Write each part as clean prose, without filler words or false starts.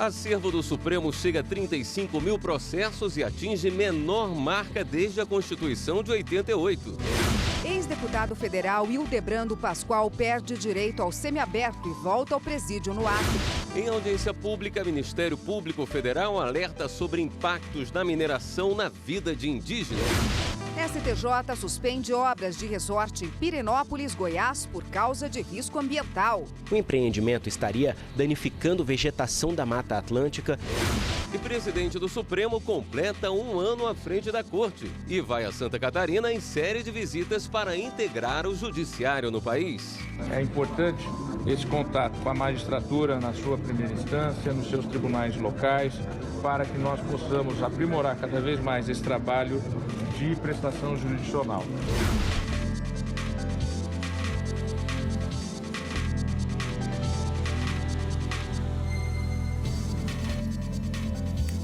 Acervo do Supremo chega a 35 mil processos e atinge menor marca desde a Constituição de 88. Ex-deputado federal Hildebrando Pascoal perde direito ao semiaberto e volta ao presídio no Acre. Em audiência pública, Ministério Público Federal alerta sobre impactos da mineração na vida de indígenas. STJ suspende obras de resort em Pirenópolis, Goiás, por causa de risco ambiental. O empreendimento estaria danificando vegetação da Mata Atlântica. E presidente do Supremo completa um ano à frente da corte e vai a Santa Catarina em série de visitas para integrar o judiciário no país. É importante esse contato com a magistratura na sua primeira instância, nos seus tribunais locais, para que nós possamos aprimorar cada vez mais esse trabalho de prestação jurisdicional.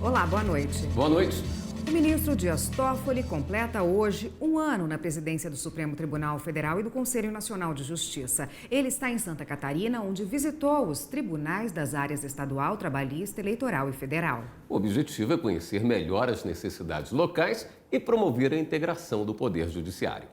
Olá, boa noite. Boa noite. O ministro Dias Toffoli completa hoje um ano na presidência do Supremo Tribunal Federal e do Conselho Nacional de Justiça. Ele está em Santa Catarina, onde visitou os tribunais das áreas estadual, trabalhista, eleitoral e federal. O objetivo é conhecer melhor as necessidades locais e promover a integração do Poder Judiciário.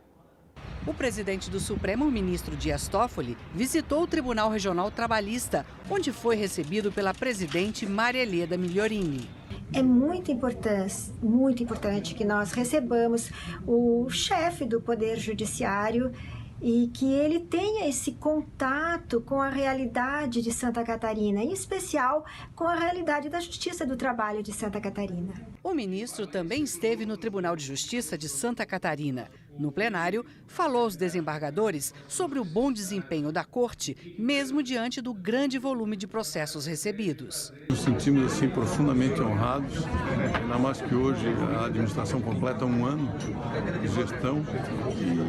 O presidente do Supremo, o ministro Dias Toffoli, visitou o Tribunal Regional Trabalhista, onde foi recebido pela presidente Maria Heleda Migliorini. É muito importante que nós recebamos o chefe do Poder Judiciário e que ele tenha esse contato com a realidade de Santa Catarina, em especial com a realidade da Justiça do Trabalho de Santa Catarina. O ministro também esteve no Tribunal de Justiça de Santa Catarina. No plenário, falou aos desembargadores sobre o bom desempenho da corte, mesmo diante do grande volume de processos recebidos. Nos sentimos assim profundamente honrados, ainda mais que hoje a administração completa um ano de gestão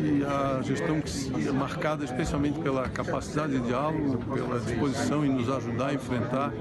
e a gestão que é marcada especialmente pela capacidade de diálogo, pela disposição em nos ajudar a enfrentar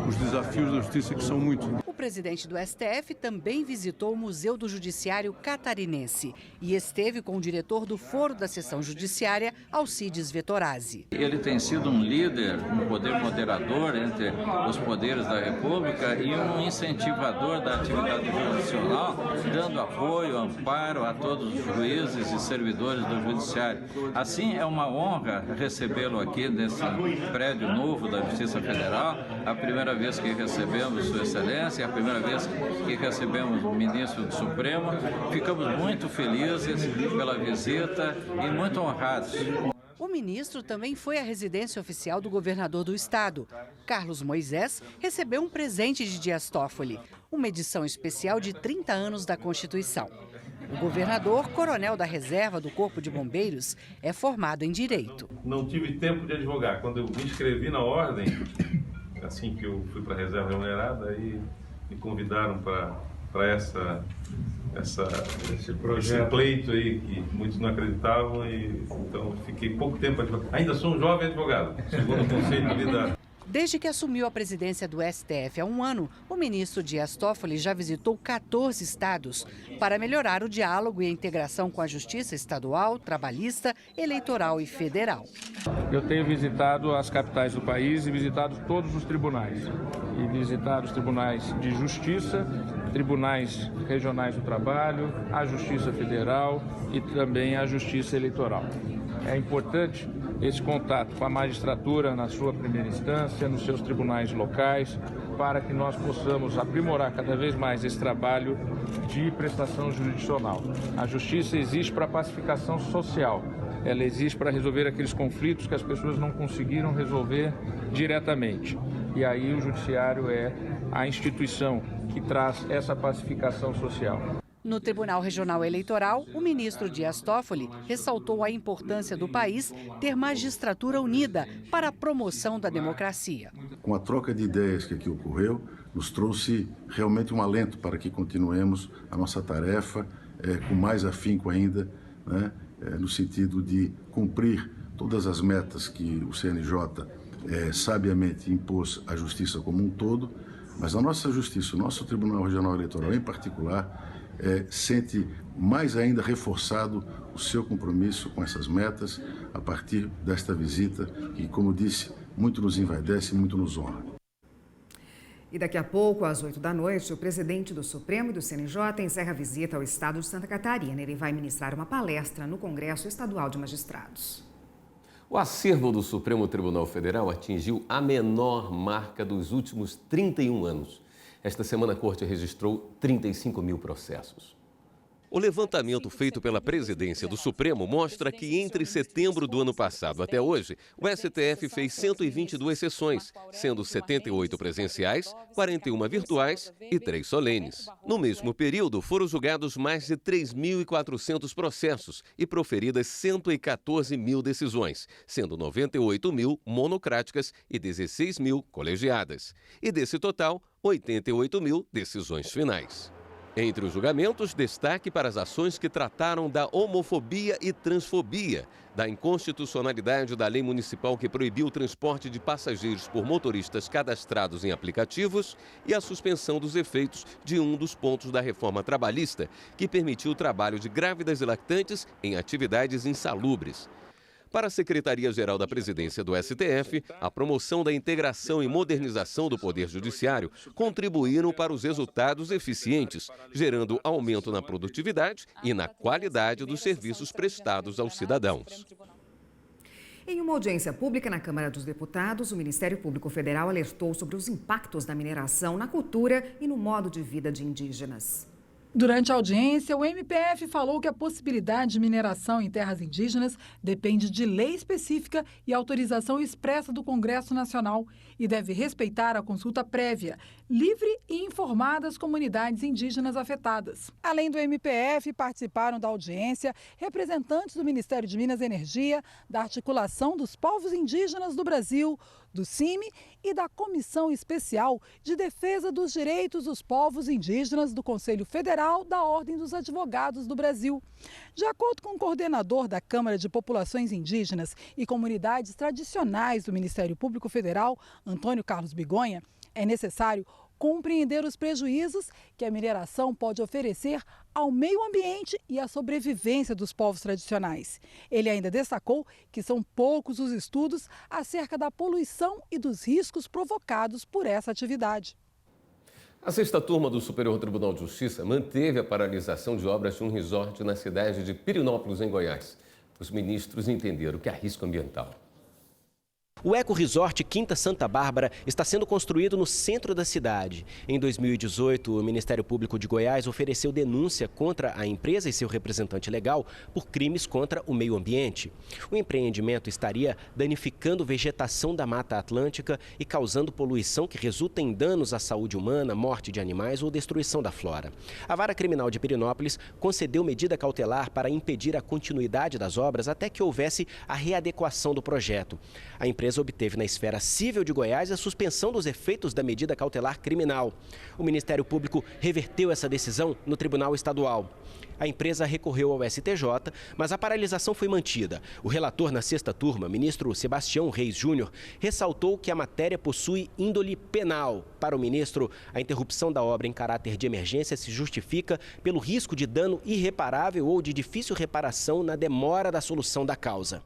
os desafios da justiça, que são muitos. O presidente do STF também visitou o Museu do Judiciário Catarinense e esteve com o diretor do Foro da Seção Judiciária, Alcides Vettorazzi. Ele tem sido um líder, um poder moderador entre os poderes da República e um incentivador da atividade jurisdicional, dando apoio, amparo a todos os juízes e servidores do Judiciário. Assim, é uma honra recebê-lo aqui nesse prédio novo da Justiça Federal, a primeira vez que recebemos Sua Excelência, a primeira vez que recebemos o ministro do Supremo. Ficamos muito felizes pela visita e muito honrados. O ministro também foi à residência oficial do governador do estado. Carlos Moisés recebeu um presente de Dias Toffoli, uma edição especial de 30 anos da Constituição. O governador, coronel da reserva do Corpo de Bombeiros, é formado em Direito. Não tive tempo de advogar. Quando eu me inscrevi na ordem, assim que eu fui para a reserva remunerada, aí me convidaram para esse pleito aí que muitos não acreditavam, e então fiquei pouco tempo advogado. Ainda sou um jovem advogado, segundo o conceito de vida. Desde que assumiu a presidência do STF há um ano, o ministro Dias Toffoli já visitou 14 estados para melhorar o diálogo e a integração com a Justiça Estadual, Trabalhista, Eleitoral e Federal. Eu tenho visitado as capitais do país e visitado todos os tribunais. E visitado os tribunais de justiça, tribunais regionais do trabalho, a Justiça Federal e também a Justiça Eleitoral. É importante esse contato com a magistratura na sua primeira instância, nos seus tribunais locais, para que nós possamos aprimorar cada vez mais esse trabalho de prestação jurisdicional. A justiça existe para a pacificação social, ela existe para resolver aqueles conflitos que as pessoas não conseguiram resolver diretamente. E aí o judiciário é a instituição que traz essa pacificação social. No Tribunal Regional Eleitoral, o ministro Dias Toffoli ressaltou a importância do país ter magistratura unida para a promoção da democracia. Com a troca de ideias que aqui ocorreu, nos trouxe realmente um alento para que continuemos a nossa tarefa com mais afinco ainda, né, no sentido de cumprir todas as metas que o CNJ sabiamente impôs à justiça como um todo, mas a nossa justiça, o nosso Tribunal Regional Eleitoral em particular, sente mais ainda reforçado o seu compromisso com essas metas a partir desta visita que, como disse, muito nos envaidece e muito nos honra. E daqui a pouco, às 8 da noite, o presidente do Supremo e do CNJ encerra a visita ao estado de Santa Catarina. Ele vai ministrar uma palestra no Congresso Estadual de Magistrados. O acervo do Supremo Tribunal Federal atingiu a menor marca dos últimos 31 anos. Esta semana, a Corte registrou 35 mil processos. O levantamento feito pela presidência do Supremo mostra que entre setembro do ano passado até hoje, o STF fez 122 sessões, sendo 78 presenciais, 41 virtuais e 3 solenes. No mesmo período, foram julgados mais de 3.400 processos e proferidas 114 mil decisões, sendo 98 mil monocráticas e 16 mil colegiadas. E desse total, 88 mil decisões finais. Entre os julgamentos, destaque para as ações que trataram da homofobia e transfobia, da inconstitucionalidade da lei municipal que proibiu o transporte de passageiros por motoristas cadastrados em aplicativos e a suspensão dos efeitos de um dos pontos da reforma trabalhista, que permitiu o trabalho de grávidas e lactantes em atividades insalubres. Para a Secretaria-Geral da Presidência do STF, a promoção da integração e modernização do Poder Judiciário contribuíram para os resultados eficientes, gerando aumento na produtividade e na qualidade dos serviços prestados aos cidadãos. Em uma audiência pública na Câmara dos Deputados, o Ministério Público Federal alertou sobre os impactos da mineração na cultura e no modo de vida de indígenas. Durante a audiência, o MPF falou que a possibilidade de mineração em terras indígenas depende de lei específica e autorização expressa do Congresso Nacional e deve respeitar a consulta prévia, livre e informada das comunidades indígenas afetadas. Além do MPF, participaram da audiência representantes do Ministério de Minas e Energia, da Articulação dos Povos Indígenas do Brasil, do CIMI e da Comissão Especial de Defesa dos Direitos dos Povos Indígenas do Conselho Federal da Ordem dos Advogados do Brasil. De acordo com o coordenador da Câmara de Populações Indígenas e Comunidades Tradicionais do Ministério Público Federal, Antônio Carlos Bigonha, é necessário compreender os prejuízos que a mineração pode oferecer ao meio ambiente e à sobrevivência dos povos tradicionais. Ele ainda destacou que são poucos os estudos acerca da poluição e dos riscos provocados por essa atividade. A sexta turma do Superior Tribunal de Justiça manteve a paralisação de obras de um resort na cidade de Pirinópolis, em Goiás. Os ministros entenderam que há risco ambiental. O Eco Resort Quinta Santa Bárbara está sendo construído no centro da cidade. Em 2018, o Ministério Público de Goiás ofereceu denúncia contra a empresa e seu representante legal por crimes contra o meio ambiente. O empreendimento estaria danificando vegetação da Mata Atlântica e causando poluição que resulta em danos à saúde humana, morte de animais ou destruição da flora. A Vara Criminal de Pirinópolis concedeu medida cautelar para impedir a continuidade das obras até que houvesse a readequação do projeto. A empresa obteve na esfera civil de Goiás a suspensão dos efeitos da medida cautelar criminal. O Ministério Público reverteu essa decisão no Tribunal Estadual. A empresa recorreu ao STJ, mas a paralisação foi mantida. O relator na sexta turma, ministro Sebastião Reis Júnior, ressaltou que a matéria possui índole penal. Para o ministro, a interrupção da obra em caráter de emergência se justifica pelo risco de dano irreparável ou de difícil reparação na demora da solução da causa.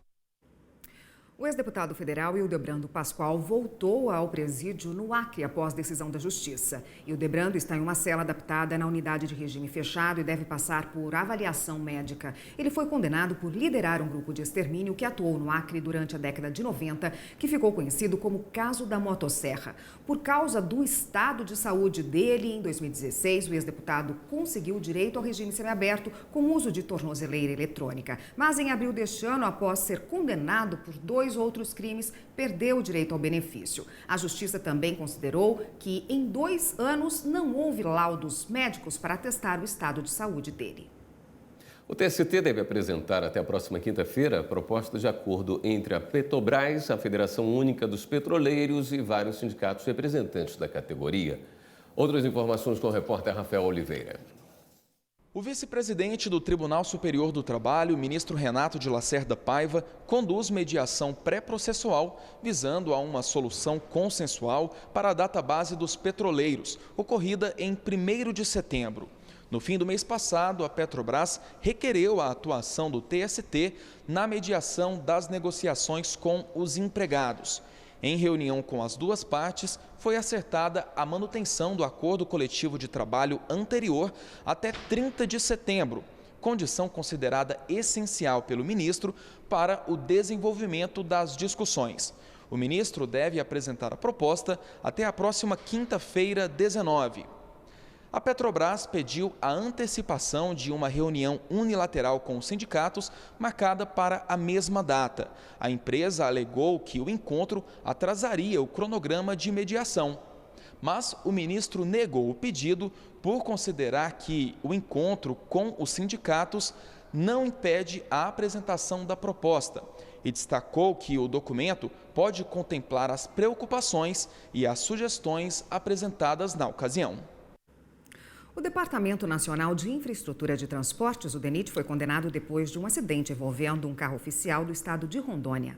O ex-deputado federal Hildebrando Pascoal voltou ao presídio no Acre após decisão da Justiça. Hildebrando está em uma cela adaptada na unidade de regime fechado e deve passar por avaliação médica. Ele foi condenado por liderar um grupo de extermínio que atuou no Acre durante a década de 90, que ficou conhecido como Caso da Motosserra. Por causa do estado de saúde dele, em 2016, o ex-deputado conseguiu o direito ao regime semiaberto com uso de tornozeleira eletrônica. Mas em abril deste ano, após ser condenado por 2 outros crimes, perdeu o direito ao benefício. A Justiça também considerou que em 2 anos não houve laudos médicos para atestar o estado de saúde dele. O TST deve apresentar até a próxima quinta-feira a proposta de acordo entre a Petrobras, a Federação Única dos Petroleiros e vários sindicatos representantes da categoria. Outras informações com o repórter Rafael Oliveira. O vice-presidente do Tribunal Superior do Trabalho, ministro Renato de Lacerda Paiva, conduz mediação pré-processual visando a uma solução consensual para a database dos petroleiros, ocorrida em 1º de setembro. No fim do mês passado, a Petrobras requereu a atuação do TST na mediação das negociações com os empregados. Em reunião com as duas partes, foi acertada a manutenção do acordo coletivo de trabalho anterior até 30 de setembro, condição considerada essencial pelo ministro para o desenvolvimento das discussões. O ministro deve apresentar a proposta até a próxima quinta-feira, 19. A Petrobras pediu a antecipação de uma reunião unilateral com os sindicatos, marcada para a mesma data. A empresa alegou que o encontro atrasaria o cronograma de mediação. Mas o ministro negou o pedido por considerar que o encontro com os sindicatos não impede a apresentação da proposta e destacou que o documento pode contemplar as preocupações e as sugestões apresentadas na ocasião. O Departamento Nacional de Infraestrutura de Transportes, o DENIT, foi condenado depois de um acidente envolvendo um carro oficial do estado de Rondônia.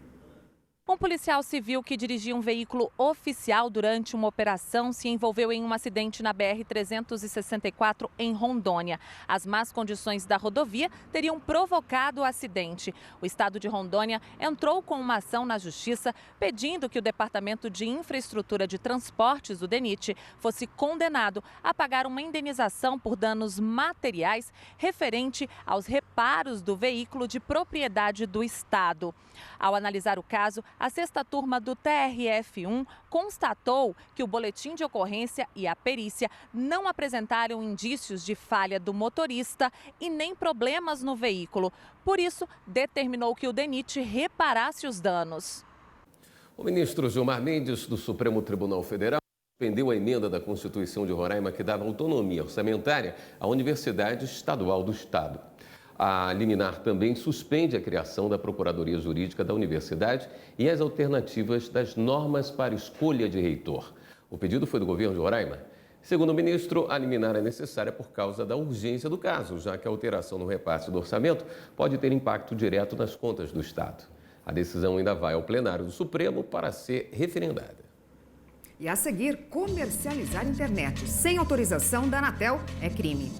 Um policial civil que dirigia um veículo oficial durante uma operação se envolveu em um acidente na BR-364 em Rondônia. As más condições da rodovia teriam provocado o acidente. O estado de Rondônia entrou com uma ação na justiça pedindo que o Departamento de Infraestrutura de Transportes, o DENIT, fosse condenado a pagar uma indenização por danos materiais referente aos reparos do veículo de propriedade do estado. Ao analisar o caso, a sexta turma do TRF1 constatou que o boletim de ocorrência e a perícia não apresentaram indícios de falha do motorista e nem problemas no veículo. Por isso, determinou que o DENIT reparasse os danos. O ministro Gilmar Mendes, do Supremo Tribunal Federal, suspendeu a emenda da Constituição de Roraima que dava autonomia orçamentária à Universidade Estadual do Estado. A liminar também suspende a criação da Procuradoria Jurídica da Universidade e as alternativas das normas para escolha de reitor. O pedido foi do governo de Roraima. Segundo o ministro, a liminar é necessária por causa da urgência do caso, já que a alteração no repasse do orçamento pode ter impacto direto nas contas do Estado. A decisão ainda vai ao plenário do Supremo para ser referendada. E a seguir, comercializar internet sem autorização da Anatel é crime.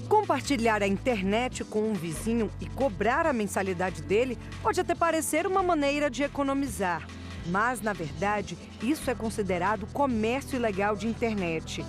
Compartilhar a internet com um vizinho e cobrar a mensalidade dele pode até parecer uma maneira de economizar. Mas, na verdade, isso é considerado comércio ilegal de internet.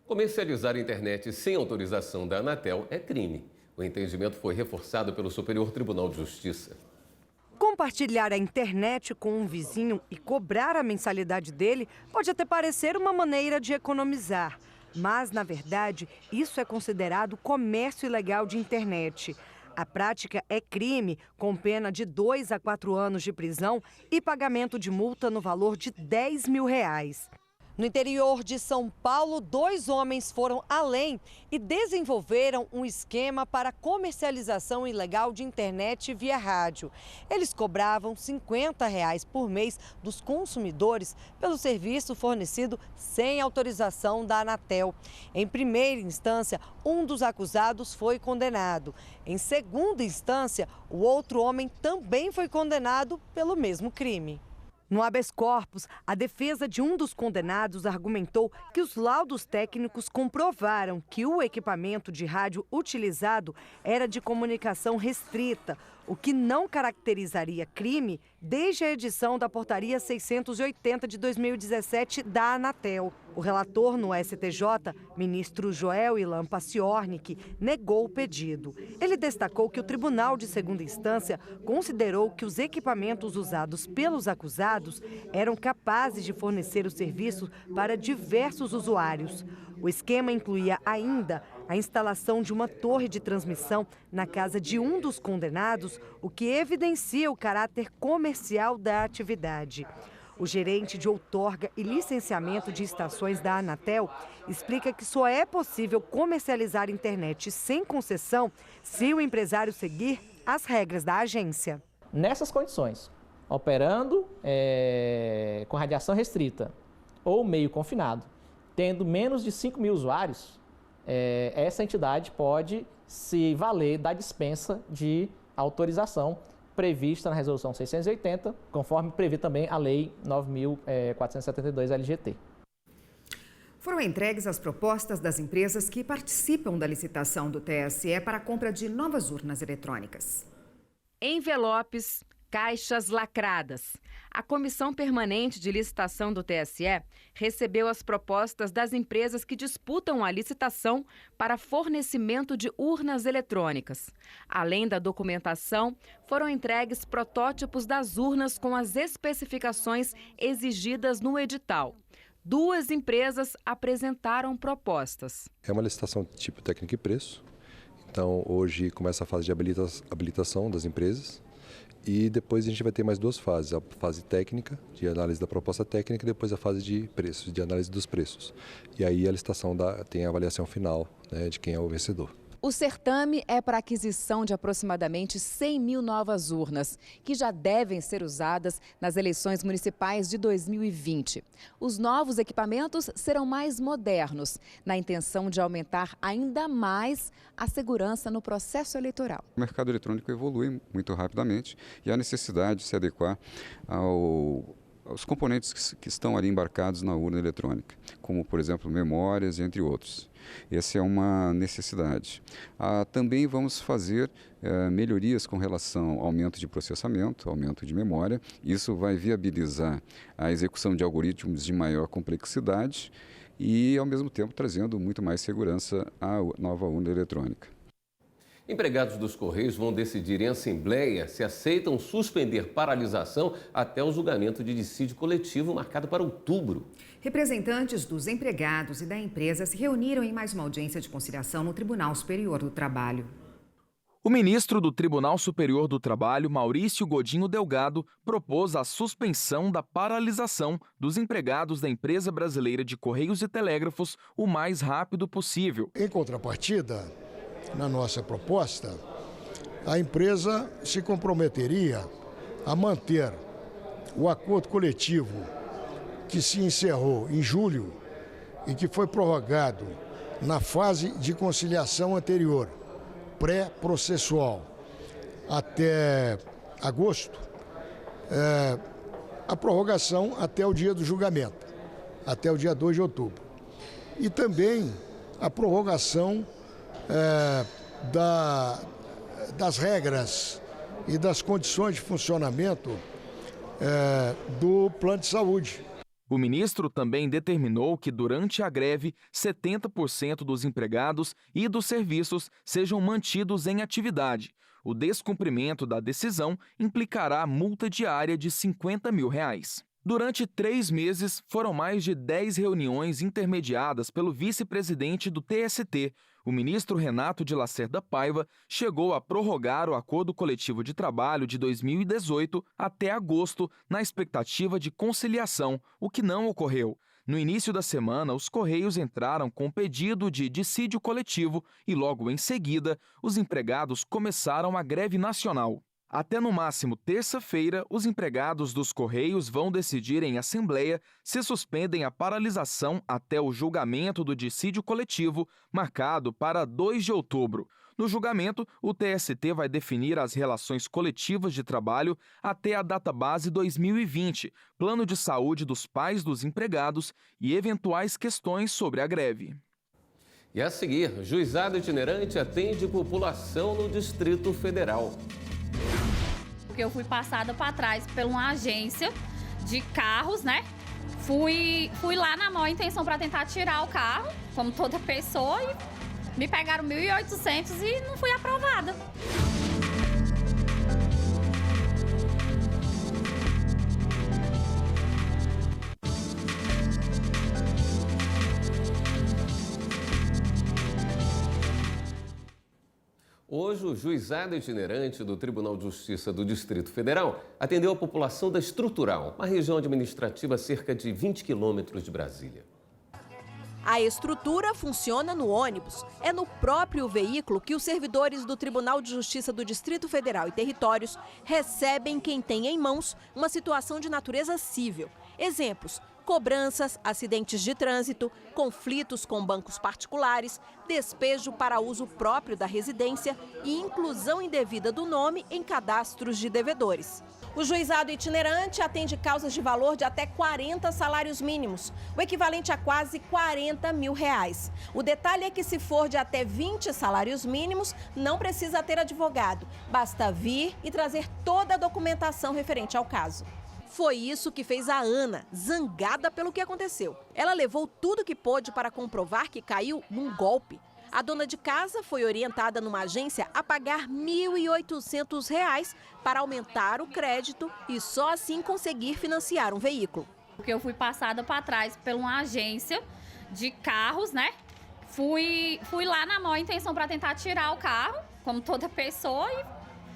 Comercializar a internet sem autorização da Anatel é crime. O entendimento foi reforçado pelo Superior Tribunal de Justiça. Compartilhar a internet com um vizinho e cobrar a mensalidade dele pode até parecer uma maneira de economizar. Mas, na verdade, isso é considerado comércio ilegal de internet. A prática é crime, com pena de 2 a 4 anos de prisão e pagamento de multa no valor de R$10 mil. No interior de São Paulo, 2 homens foram além e desenvolveram um esquema para comercialização ilegal de internet via rádio. Eles cobravam R$50 por mês dos consumidores pelo serviço fornecido sem autorização da Anatel. Em primeira instância, um dos acusados foi condenado. Em segunda instância, o outro homem também foi condenado pelo mesmo crime. No habeas corpus, a defesa de um dos condenados argumentou que os laudos técnicos comprovaram que o equipamento de rádio utilizado era de comunicação restrita, o que não caracterizaria crime desde a edição da Portaria 680 de 2017 da Anatel. O relator no STJ, ministro Joel Ilan Paciornik, negou o pedido. Ele destacou que o Tribunal de Segunda Instância considerou que os equipamentos usados pelos acusados eram capazes de fornecer o serviço para diversos usuários. O esquema incluía ainda a instalação de uma torre de transmissão na casa de um dos condenados, o que evidencia o caráter comercial da atividade. O gerente de outorga e licenciamento de estações da Anatel explica que só é possível comercializar internet sem concessão se o empresário seguir as regras da agência. Nessas condições, operando com radiação restrita ou meio confinado, tendo menos de 5 mil usuários, essa entidade pode se valer da dispensa de autorização prevista na Resolução 680, conforme prevê também a Lei 9.472 LGT. Foram entregues as propostas das empresas que participam da licitação do TSE para a compra de novas urnas eletrônicas. Envelopes, caixas lacradas. A Comissão Permanente de Licitação do TSE recebeu as propostas das empresas que disputam a licitação para fornecimento de urnas eletrônicas. Além da documentação, foram entregues protótipos das urnas com as especificações exigidas no edital. 2 empresas apresentaram propostas. É uma licitação tipo técnica e preço. Então, hoje começa a fase de habilitação das empresas. E depois a gente vai ter mais 2 fases, a fase técnica, de análise da proposta técnica, e depois a fase de preços, de análise dos preços. E aí a licitação tem a avaliação final, né, de quem é o vencedor. O certame é para a aquisição de aproximadamente 100 mil novas urnas, que já devem ser usadas nas eleições municipais de 2020. Os novos equipamentos serão mais modernos, na intenção de aumentar ainda mais a segurança no processo eleitoral. O mercado eletrônico evolui muito rapidamente e há necessidade de se adequar aos componentes que estão ali embarcados na urna eletrônica, como, por exemplo, memórias, entre outros. Essa é uma necessidade. Também vamos fazer melhorias com relação ao aumento de processamento, aumento de memória. Isso vai viabilizar a execução de algoritmos de maior complexidade e, ao mesmo tempo, trazendo muito mais segurança à nova urna eletrônica. Empregados dos Correios vão decidir em assembleia se aceitam suspender paralisação até o julgamento de dissídio coletivo marcado para outubro. Representantes dos empregados e da empresa se reuniram em mais uma audiência de conciliação no Tribunal Superior do Trabalho. O ministro do Tribunal Superior do Trabalho, Maurício Godinho Delgado, propôs a suspensão da paralisação dos empregados da Empresa Brasileira de Correios e Telégrafos o mais rápido possível. Em contrapartida, na nossa proposta, a empresa se comprometeria a manter o acordo coletivo que se encerrou em julho e que foi prorrogado na fase de conciliação anterior, pré-processual, até agosto, a prorrogação até o dia do julgamento, até o dia 2 de outubro. E também a prorrogação das regras e das condições de funcionamento do plano de saúde. O ministro também determinou que, durante a greve, 70% dos empregados e dos serviços sejam mantidos em atividade. O descumprimento da decisão implicará multa diária de R$50 mil. Durante 3 meses, foram mais de 10 reuniões intermediadas pelo vice-presidente do TST. O ministro Renato de Lacerda Paiva chegou a prorrogar o acordo coletivo de trabalho de 2018 até agosto, na expectativa de conciliação, o que não ocorreu. No início da semana, os Correios entraram com pedido de dissídio coletivo e, logo em seguida, os empregados começaram a greve nacional. Até no máximo terça-feira, os empregados dos Correios vão decidir em assembleia se suspendem a paralisação até o julgamento do dissídio coletivo, marcado para 2 de outubro. No julgamento, o TST vai definir as relações coletivas de trabalho até a data base 2020, plano de saúde dos pais dos empregados e eventuais questões sobre a greve. E a seguir, juizado itinerante atende população no Distrito Federal. Porque eu fui passada para trás por uma agência de carros, né? Fui lá na maior intenção para tentar tirar o carro, como toda pessoa, e me pegaram 1.800 e não fui aprovada. Hoje, o juizado itinerante do Tribunal de Justiça do Distrito Federal atendeu a população da Estrutural, uma região administrativa a cerca de 20 quilômetros de Brasília. A estrutura funciona no ônibus. É no próprio veículo que os servidores do Tribunal de Justiça do Distrito Federal e Territórios recebem quem tem em mãos uma situação de natureza cível. Exemplos: cobranças, acidentes de trânsito, conflitos com bancos particulares, despejo para uso próprio da residência e inclusão indevida do nome em cadastros de devedores. O juizado itinerante atende causas de valor de até 40 salários mínimos, o equivalente a quase R$40 mil. O detalhe é que se for de até 20 salários mínimos, não precisa ter advogado, basta vir e trazer toda a documentação referente ao caso. Foi isso que fez a Ana, zangada pelo que aconteceu. Ela levou tudo que pôde para comprovar que caiu num golpe. A dona de casa foi orientada numa agência a pagar R$ 1.800 para aumentar o crédito e só assim conseguir financiar um veículo. Porque eu fui passada para trás por uma agência de carros, né? Fui lá na maior intenção para tentar tirar o carro, como toda pessoa, e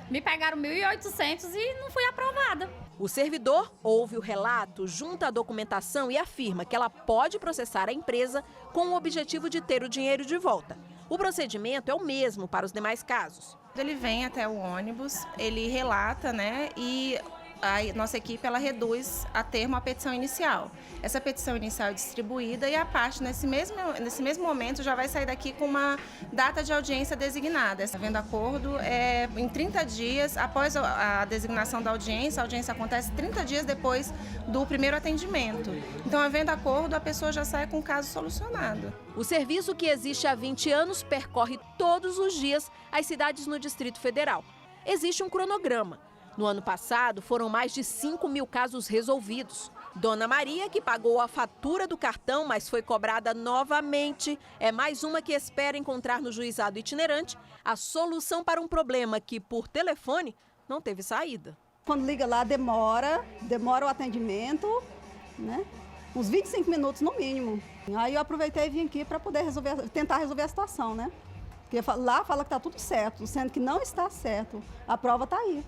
me pegaram 1.800 e não fui aprovada. O servidor ouve o relato, junta a documentação e afirma que ela pode processar a empresa com o objetivo de ter o dinheiro de volta. O procedimento é o mesmo para os demais casos. Ele vem até o ônibus, ele relata, né, e a nossa equipe ela reduz a termo a petição inicial. Essa petição inicial é distribuída e a parte, nesse mesmo momento, já vai sair daqui com uma data de audiência designada. Havendo acordo, em 30 dias, após a designação da audiência, a audiência acontece 30 dias depois do primeiro atendimento. Então, havendo acordo, a pessoa já sai com o caso solucionado. O serviço, que existe há 20 anos, percorre todos os dias as cidades no Distrito Federal. Existe um cronograma. No ano passado, foram mais de 5 mil casos resolvidos. Dona Maria, que pagou a fatura do cartão, mas foi cobrada novamente, é mais uma que espera encontrar no juizado itinerante a solução para um problema que, por telefone, não teve saída. Quando liga lá, demora o atendimento, né? Uns 25 minutos no mínimo. Aí eu aproveitei e vim aqui para poder tentar resolver a situação, né? Porque lá fala que está tudo certo, sendo que não está certo. A prova está aí.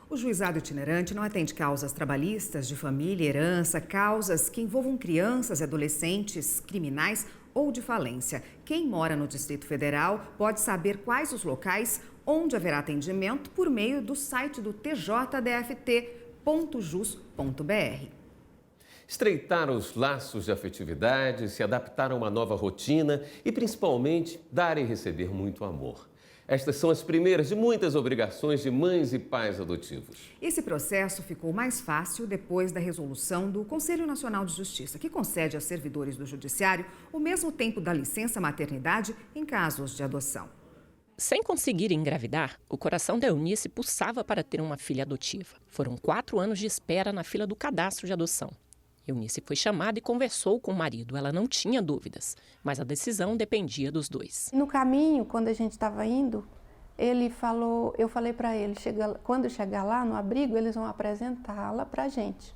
O juizado itinerante não atende causas trabalhistas, de família, herança, causas que envolvam crianças e adolescentes, criminais ou de falência. Quem mora no Distrito Federal pode saber quais os locais onde haverá atendimento por meio do site do tjdft.jus.br. Estreitar os laços de afetividade, se adaptar a uma nova rotina e, principalmente, dar e receber muito amor. Estas são as primeiras de muitas obrigações de mães e pais adotivos. Esse processo ficou mais fácil depois da resolução do Conselho Nacional de Justiça, que concede aos servidores do Judiciário o mesmo tempo da licença maternidade em casos de adoção. Sem conseguir engravidar, o coração da Eunice pulsava para ter uma filha adotiva. Foram 4 anos de espera na fila do cadastro de adoção. Eunice foi chamada e conversou com o marido. Ela não tinha dúvidas, mas a decisão dependia dos dois. No caminho, quando a gente estava indo, eu falei para ele, quando chegar lá no abrigo, eles vão apresentá-la para a gente.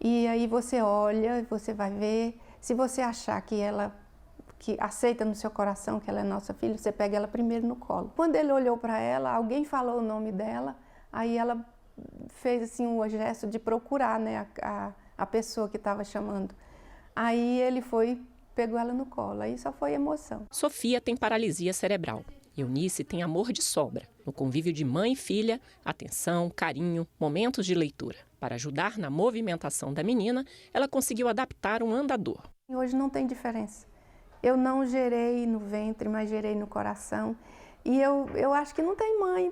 E aí você olha, você vai ver, se você achar que aceita no seu coração que ela é nossa filha, você pega ela primeiro no colo. Quando ele olhou para ela, alguém falou o nome dela, aí ela fez assim um gesto de procurar, né, a pessoa que estava chamando. Aí ele pegou ela no colo, aí só foi emoção. Sofia tem paralisia cerebral. Eunice tem amor de sobra. No convívio de mãe e filha, atenção, carinho, momentos de leitura. Para ajudar na movimentação da menina, ela conseguiu adaptar um andador. Hoje não tem diferença. Eu não gerei no ventre, mas gerei no coração. E eu acho que não tem mãe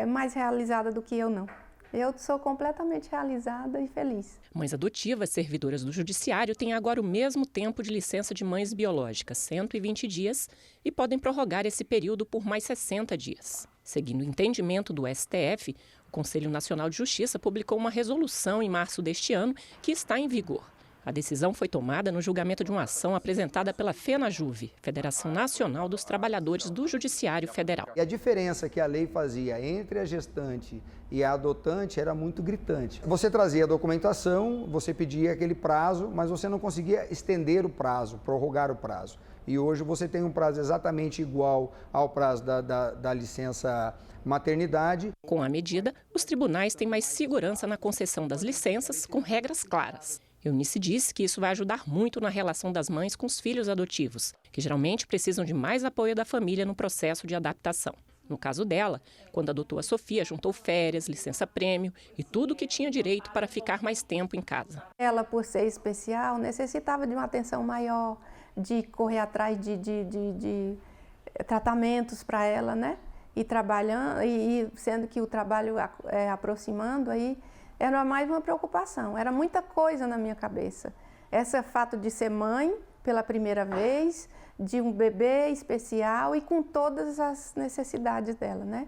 mais realizada do que eu, não. Eu sou completamente realizada e feliz. Mães adotivas servidoras do Judiciário têm agora o mesmo tempo de licença de mães biológicas, 120 dias, e podem prorrogar esse período por mais 60 dias. Seguindo o entendimento do STF, o Conselho Nacional de Justiça publicou uma resolução em março deste ano que está em vigor. A decisão foi tomada no julgamento de uma ação apresentada pela FENAJUVE, Federação Nacional dos Trabalhadores do Judiciário Federal. E a diferença que a lei fazia entre a gestante e a adotante era muito gritante. Você trazia a documentação, você pedia aquele prazo, mas você não conseguia estender o prazo, prorrogar o prazo. E hoje você tem um prazo exatamente igual ao prazo da licença maternidade. Com a medida, os tribunais têm mais segurança na concessão das licenças, com regras claras. Eunice disse que isso vai ajudar muito na relação das mães com os filhos adotivos, que geralmente precisam de mais apoio da família no processo de adaptação. No caso dela, quando adotou a Sofia, juntou férias, licença-prêmio e tudo que tinha direito para ficar mais tempo em casa. Ela, por ser especial, necessitava de uma atenção maior, de correr atrás de tratamentos para ela, né? E trabalhando, e sendo que o trabalho aproximando, aí era mais uma preocupação. Era muita coisa na minha cabeça. Esse fato de ser mãe pela primeira vez, de um bebê especial e com todas as necessidades dela, né?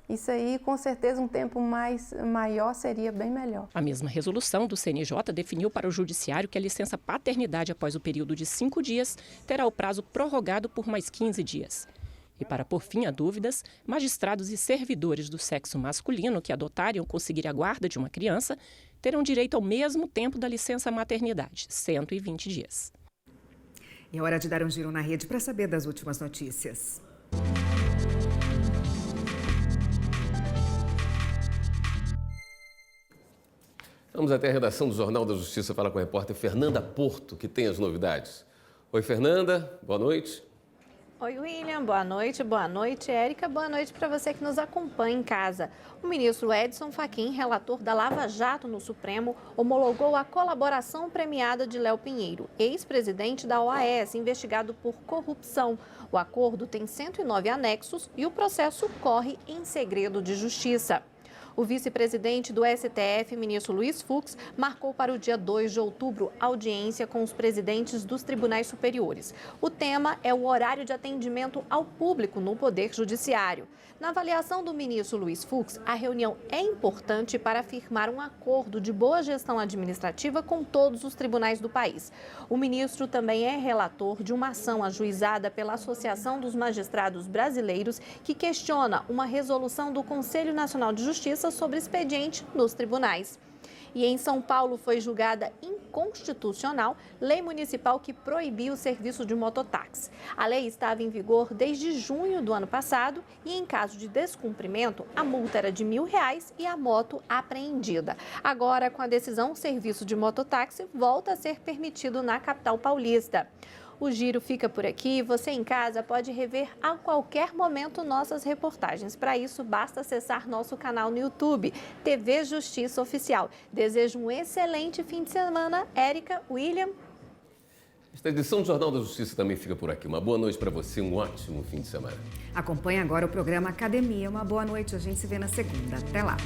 Isso aí, com certeza, um tempo maior seria bem melhor. A mesma resolução do CNJ definiu para o Judiciário que a licença paternidade após o período de 5 dias terá o prazo prorrogado por mais 15 dias. E para pôr fim a dúvidas, magistrados e servidores do sexo masculino que adotarem ou conseguirem a guarda de uma criança terão direito ao mesmo tempo da licença maternidade, 120 dias. E é hora de dar um giro na rede para saber das últimas notícias. Vamos até a redação do Jornal da Justiça falar com a repórter Fernanda Porto, que tem as novidades. Oi, Fernanda, boa noite. Oi, William, boa noite, Érica, boa noite para você que nos acompanha em casa. O ministro Edson Fachin, relator da Lava Jato no Supremo, homologou a colaboração premiada de Léo Pinheiro, ex-presidente da OAS, investigado por corrupção. O acordo tem 109 anexos e o processo corre em segredo de justiça. O vice-presidente do STF, ministro Luiz Fux, marcou para o dia 2 de outubro audiência com os presidentes dos tribunais superiores. O tema é o horário de atendimento ao público no Poder Judiciário. Na avaliação do ministro Luiz Fux, a reunião é importante para firmar um acordo de boa gestão administrativa com todos os tribunais do país. O ministro também é relator de uma ação ajuizada pela Associação dos Magistrados Brasileiros que questiona uma resolução do Conselho Nacional de Justiça sobre expediente nos tribunais. E em São Paulo foi julgada inconstitucional lei municipal que proibiu o serviço de mototáxi. A lei estava em vigor desde junho do ano passado e, em caso de descumprimento, a multa era de R$1.000 e a moto apreendida. Agora, com a decisão, o serviço de mototáxi volta a ser permitido na capital paulista. O giro fica por aqui. Você em casa pode rever a qualquer momento nossas reportagens. Para isso, basta acessar nosso canal no YouTube, TV Justiça Oficial. Desejo um excelente fim de semana. Érica, William. Esta edição do Jornal da Justiça também fica por aqui. Uma boa noite para você, um ótimo fim de semana. Acompanhe agora o programa Academia. Uma boa noite. A gente se vê na segunda. Até lá.